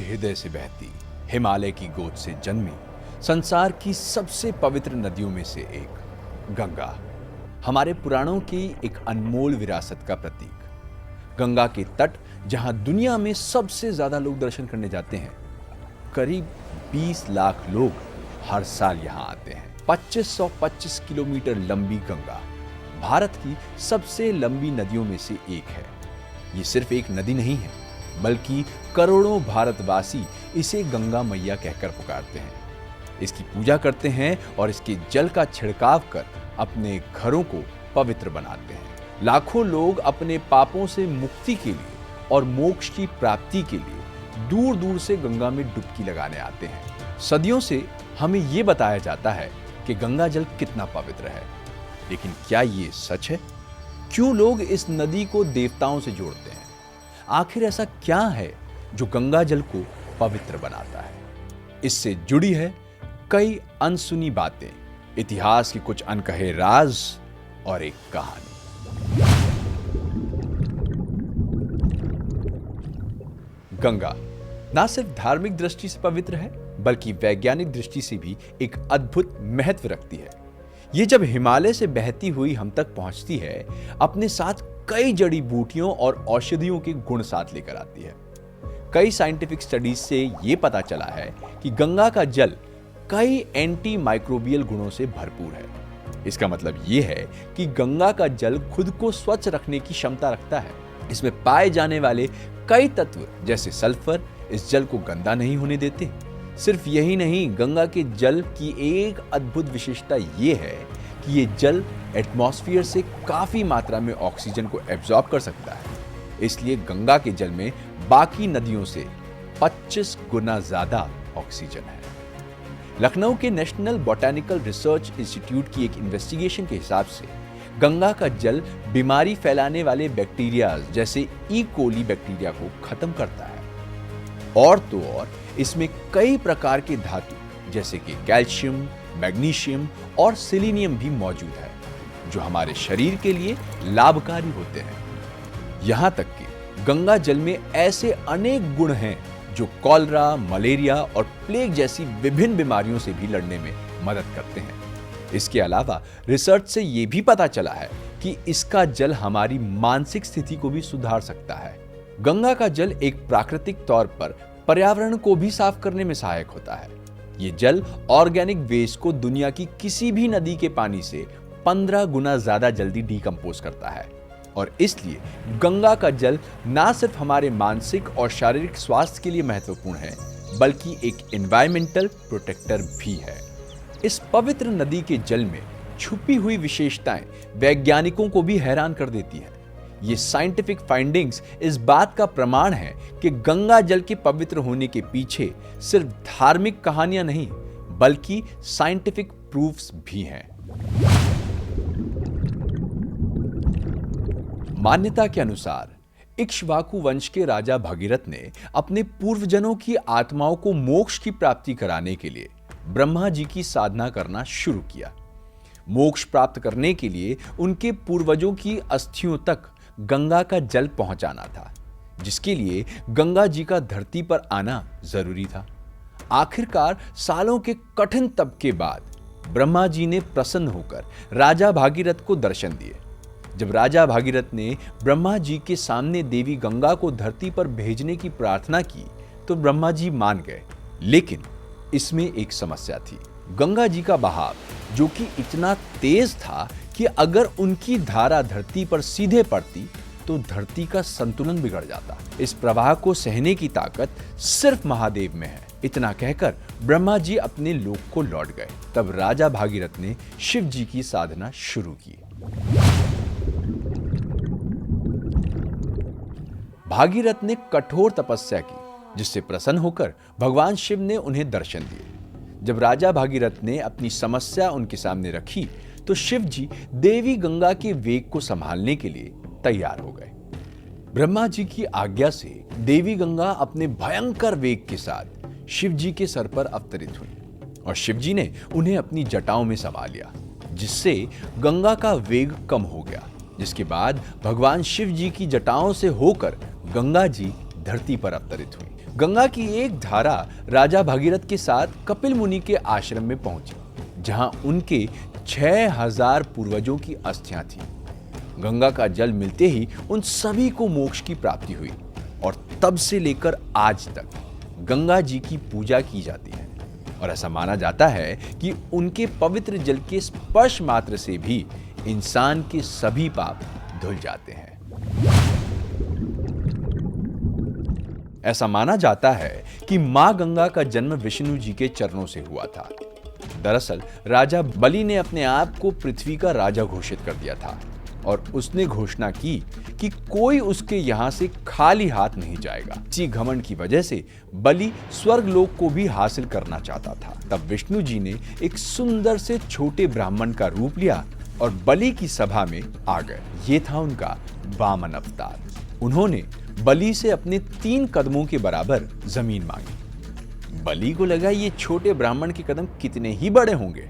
हृदय से बहती, हिमालय की गोद से जन्मी, संसार की सबसे पवित्र नदियों में से एक गंगा, हमारे पुराणों की एक अनमोल विरासत का प्रतीक। गंगा के तट जहां दुनिया में सबसे ज्यादा लोग दर्शन करने जाते हैं, करीब 20 लाख लोग हर साल यहां आते हैं। 2525 किलोमीटर लंबी गंगा भारत की सबसे लंबी नदियों में से एक है। ये सिर्फ एक नदी नहीं है, बल्कि करोड़ों भारतवासी इसे गंगा मैया कहकर पुकारते हैं, इसकी पूजा करते हैं और इसके जल का छिड़काव कर अपने घरों को पवित्र बनाते हैं। लाखों लोग अपने पापों से मुक्ति के लिए और मोक्ष की प्राप्ति के लिए दूर दूर से गंगा में डुबकी लगाने आते हैं। सदियों से हमें यह बताया जाता है कि गंगा जल कितना पवित्र है, लेकिन क्या ये सच है? क्यों लोग इस नदी को देवताओं से जोड़ते हैं? आखिर ऐसा क्या है जो गंगा जल को पवित्र बनाता है? इससे जुड़ी है कई अनसुनी बातें, इतिहास की कुछ अनकहे राज और एक कहानी। गंगा ना सिर्फ धार्मिक दृष्टि से पवित्र है, बल्कि वैज्ञानिक दृष्टि से भी एक अद्भुत महत्व रखती है। ये जब हिमालय से बहती हुई हम तक पहुंचती है, अपने साथ कई जड़ी बूटियों और औषधियों के गुण साथ लेकर आती है। कई साइंटिफिक स्टडीज से यह पता चला है कि गंगा का जल कई एंटी माइक्रोबियल गुणों से भरपूर है। इसका मतलब यह है कि गंगा का जल खुद को स्वच्छ रखने की क्षमता रखता है। इसमें पाए जाने वाले कई तत्व जैसे सल्फर इस जल को गंदा नहीं होने देते। सिर्फ यही नहीं, गंगा के जल की एक अद्भुत विशेषता यह है कि यह जल एटमॉस्फेयर से काफी मात्रा में ऑक्सीजन को एब्जॉर्ब कर सकता है। इसलिए गंगा के जल में बाकी नदियों से 25 गुना ज्यादा ऑक्सीजन है। लखनऊ के नेशनल बॉटैनिकल रिसर्च इंस्टीट्यूट की एक इन्वेस्टिगेशन के हिसाब से गंगा का जल बीमारी फैलाने वाले बैक्टीरिया जैसे ई कोली बैक्टीरिया को खत्म करता है। और तो और इसमें कई प्रकार के धातु जैसे कि कैल्शियम, मैग्नीशियम और सेलेनियम भी मौजूद है, जो हमारे शरीर के लिए लाभकारी होते हैं। यहां तक कि गंगा जल में ऐसे अनेक गुण हैं जो कॉलरा, मलेरिया और प्लेग जैसी विभिन्न बीमारियों से भी लड़ने में मदद करते हैं। इसके अलावा रिसर्च से यह भी पता चला है कि इसका जल हमारी मानसिक स्थिति को भी सुधार सकता है। गंगा का जल एक प्राकृतिक तौर पर पर्यावरण को भी साफ करने में सहायक होता है। यह जल ऑर्गेनिक वेस्ट को दुनिया की किसी भी नदी के पानी से 15 गुना ज्यादा जल्दी डीकंपोज करता है, और इसलिए गंगा का जल ना सिर्फ हमारे मानसिक और शारीरिक स्वास्थ्य के लिए महत्वपूर्ण है, बल्कि एक एनवायरमेंटल प्रोटेक्टर भी है। इस पवित्र नदी के जल में छुपी हुई विशेषताएं वैज्ञानिकों को भी हैरान कर देती हैं। ये साइंटिफिक फाइंडिंग्स इस बात का प्रमाण है कि गंगा जल के पवित्र होने के पीछे सिर्फ धार्मिक कहानियां नहीं, बल्कि साइंटिफिक प्रूफ्स भी हैं। मान्यता के अनुसार इक्ष्वाकु वंश के राजा भगीरथ ने अपने पूर्वजनों की आत्माओं को मोक्ष की प्राप्ति कराने के लिए ब्रह्मा जी की साधना करना शुरू किया। मोक्ष प्राप्त करने के लिए उनके पूर्वजों की अस्थियों तक गंगा का जल पहुंचाना था, जिसके लिए गंगा जी का धरती पर आना जरूरी था। आखिरकार सालों के कठिन तप के बाद ब्रह्मा जी ने प्रसन्न होकर राजा भागीरथ को दर्शन दिए। जब राजा भागीरथ ने ब्रह्मा जी के सामने देवी गंगा को धरती पर भेजने की प्रार्थना की तो ब्रह्मा जी मान गए, लेकिन इसमें एक समस्या थी। गंगा जी का बहाव जो कि इतना तेज था कि अगर उनकी धारा धरती पर सीधे पड़ती तो धरती का संतुलन बिगड़ जाता। इस प्रवाह को सहने की ताकत सिर्फ महादेव में है। इतना कहकर ब्रह्मा जी अपने लोक को लौट गए। तब राजा भागीरथ ने शिव जी की साधना शुरू की। भागीरथ ने कठोर तपस्या की, जिससे प्रसन्न होकर भगवान शिव ने उन्हें दर्शन दिए। जब राजा भागीरथ ने अपनी समस्या उनके सामने रखी तो शिव जी देवी गंगा के वेग को संभालने के लिए तैयार हो गए। ब्रह्मा जी की आज्ञा से देवी गंगा अपने भयंकर वेग के साथ शिव जी के सर पर अवतरित हुई और शिव जी ने उन्हें अपनी जटाओं में समा लिया, जिससे गंगा का वेग कम हो गया। जिसके बाद भगवान शिव जी की जटाओं से होकर गंगा जी धरती पर अवतरित हुई। गंगा की एक धारा राजा भगीरथ के साथ कपिल मुनि के आश्रम में पहुंची, जहां उनके 6000 पूर्वजों की अस्थियां थीं। गंगा का जल मिलते ही उन सभी को मोक्ष की प्राप्ति हुई और तब से लेकर आज तक गंगा जी की पूजा की जाती है और ऐसा माना जाता है कि उनके पवित्र जल के स्पर्श मात्र से भी इंसान के सभी पाप धुल जाते हैं। ऐसा माना जाता है कि मां गंगा का जन्म विष्णु जी के चरणों से हुआ था। दरअसल राजा बलि ने अपने आप को पृथ्वी का राजा घोषित कर दिया था और उसने घोषणा की कि कोई उसके यहां से खाली हाथ नहीं जाएगा। इसी घमंड की वजह से बलि स्वर्गलोक को भी हासिल करना चाहता था। तब विष्णु जी ने एक सुंदर से छोटे ब्राह्मण का रूप लिया और बलि की सभा में आ गए। ये था उनका वामन अवतार। उन्होंने बलि से अपने 3 कदमों के बराबर जमीन मांगी। बलि को लगा ये छोटे ब्राह्मण के कदम कितने ही बड़े होंगे।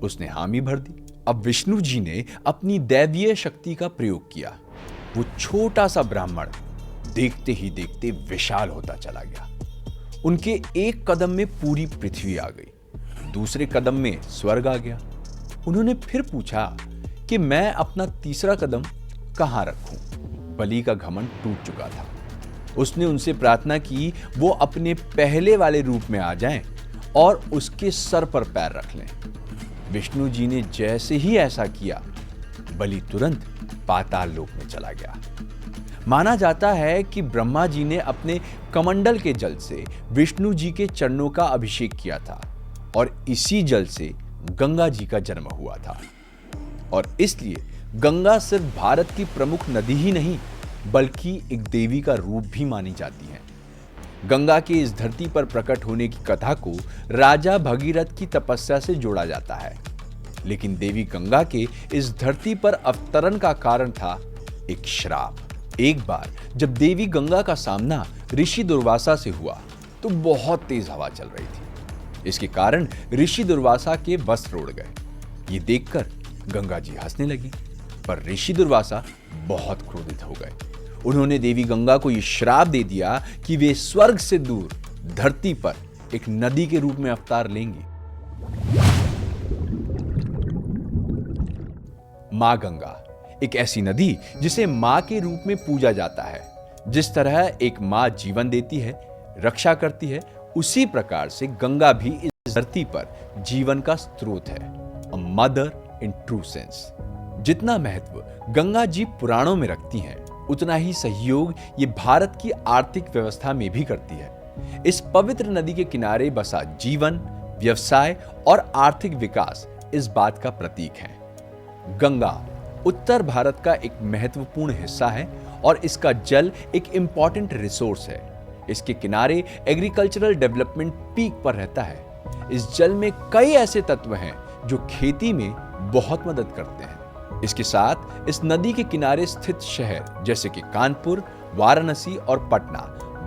उसने हामी भर दी। अब विष्णु जी ने अपनी दैवीय शक्ति का प्रयोग किया। वो छोटा सा ब्राह्मण देखते ही देखते विशाल होता चला गया। उनके एक कदम में पूरी पृथ्वी आ गई, दूसरे कदम में स्वर्ग आ गया। उन्होंने फिर पूछा कि मैं अपना तीसरा कदम कहां रखूं? बलि का घमंड टूट चुका था। उसने उनसे प्रार्थना की वो अपने पहले वाले रूप में आ जाएं और उसके सर पर पैर रख लें। विष्णु जी ने जैसे ही ऐसा किया, बलि तुरंत पाताल लोक में चला गया। माना जाता है कि ब्रह्मा जी ने अपने कमंडल के जल से विष्णु जी के चरणों का अभिषेक किया था और इसी जल से गंगा जी का जन्म हुआ था। और इसलिए गंगा सिर्फ भारत की प्रमुख नदी ही नहीं, बल्कि एक देवी का रूप भी मानी जाती है। गंगा के इस धरती पर प्रकट होने की कथा को राजा भगीरथ की तपस्या से जोड़ा जाता है, लेकिन देवी गंगा के इस धरती पर अवतरण का कारण था एक श्राप। एक बार जब देवी गंगा का सामना ऋषि दुर्वासा से हुआ तो बहुत तेज हवा चल रही थी। इसके कारण ऋषि दुर्वासा के वस्त्र उड़ गए। ये देखकर गंगा जी हंसने लगी, पर ऋषि दुर्वासा बहुत क्रोधित हो गए। उन्होंने देवी गंगा को यह श्राप दे दिया कि वे स्वर्ग से दूर धरती पर एक नदी के रूप में अवतार लेंगी। मां गंगा एक ऐसी नदी जिसे मां के रूप में पूजा जाता है। जिस तरह एक मां जीवन देती है, रक्षा करती है, उसी प्रकार से गंगा भी इस धरती पर जीवन का स्रोत है। A mother in true sense. जितना महत्व गंगा जी पुराणों में रखती हैं, उतना ही सहयोग ये भारत की आर्थिक व्यवस्था में भी करती है। इस पवित्र नदी के किनारे बसा जीवन, व्यवसाय और आर्थिक विकास इस बात का प्रतीक है। गंगा उत्तर भारत का एक महत्वपूर्ण हिस्सा है और इसका जल एक इंपॉर्टेंट रिसोर्स है। इसके किनारे एग्रीकल्चरल डेवलपमेंट पीक पर रहता है। इस जल में कई ऐसे तत्व हैं जो खेती में बहुत मदद करते हैं। इसके साथ इस नदी के किनारे स्थित शहर जैसे कि कानपुर, वाराणसी और पटना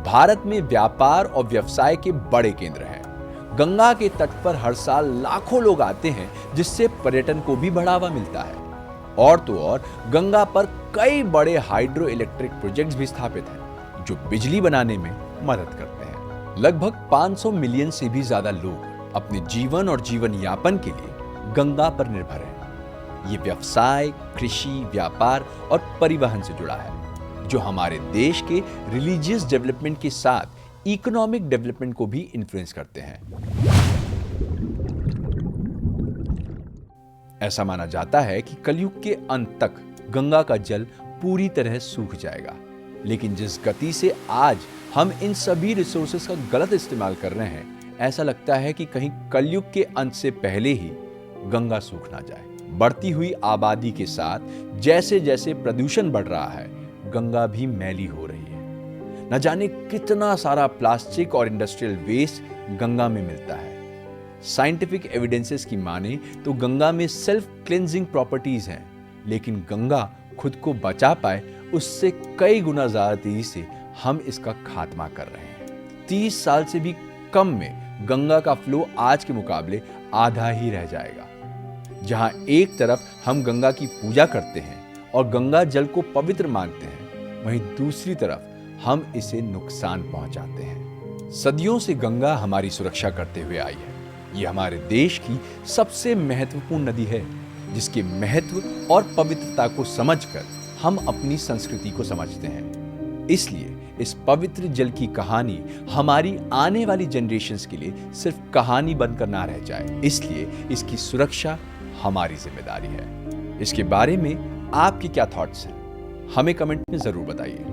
भारत में व्यापार और व्यवसाय के बड़े केंद्र हैं। गंगा के तट पर हर साल लाखों लोग आते हैं, जिससे पर्यटन को भी बढ़ावा मिलता है। और तो और गंगा पर कई बड़े हाइड्रो इलेक्ट्रिक प्रोजेक्ट्स भी स्थापित हैं, जो बिजली बनाने में मदद करते हैं। लगभग 500 मिलियन से भी ज्यादा लोग अपने जीवन और जीवन यापन के लिए गंगा पर निर्भर हैं। ये व्यवसाय, कृषि, व्यापार और परिवहन से जुड़ा है, जो हमारे देश के रिलीजियस डेवलपमेंट के साथ इकोनॉमिक डेवलपमेंट को भी इन्फ्लुएंस करते हैं। ऐसा माना जाता है कि कलयुग के अंत तक गंगा का जल पूरी तरह सूख जाएगा, लेकिन जिस गति से आज हम इन सभी रिसोर्सेज का गलत इस्तेमाल कर रहे हैं, ऐसा लगता है कि कहीं कलयुग के अंत से पहले ही गंगा सूख ना जाए। बढ़ती हुई आबादी के साथ जैसे जैसे प्रदूषण बढ़ रहा है, गंगा भी मैली हो रही है। न जाने कितना सारा प्लास्टिक और इंडस्ट्रियल वेस्ट गंगा में मिलता है। साइंटिफिक एविडेंसेस की माने तो गंगा में सेल्फ क्लेंजिंग प्रॉपर्टीज हैं, लेकिन गंगा खुद को बचा पाए उससे कई गुना ज्यादा तेजी से हम इसका खात्मा कर रहे हैं। 30 साल से भी कम में गंगा का फ्लो आज के मुकाबले आधा ही रह जाएगा। जहां एक तरफ हम गंगा की पूजा करते हैं और गंगा जल को पवित्र मानते हैं, वहीं दूसरी तरफ हम इसे नुकसान पहुंचाते हैं। सदियों से गंगा हमारी सुरक्षा करते हुए आई है। ये हमारे देश की सबसे महत्वपूर्ण नदी है, जिसके महत्व और पवित्रता को समझकर हम अपनी संस्कृति को समझते हैं। इसलिए इस पवित्र जल की कहानी हमारी आने वाली जनरेशन्स के लिए सिर्फ कहानी बनकर ना रह जाए, इसलिए इसकी सुरक्षा हमारी जिम्मेदारी है। इसके बारे में आपके क्या थॉट्स हैं, हमें कमेंट में जरूर बताइए।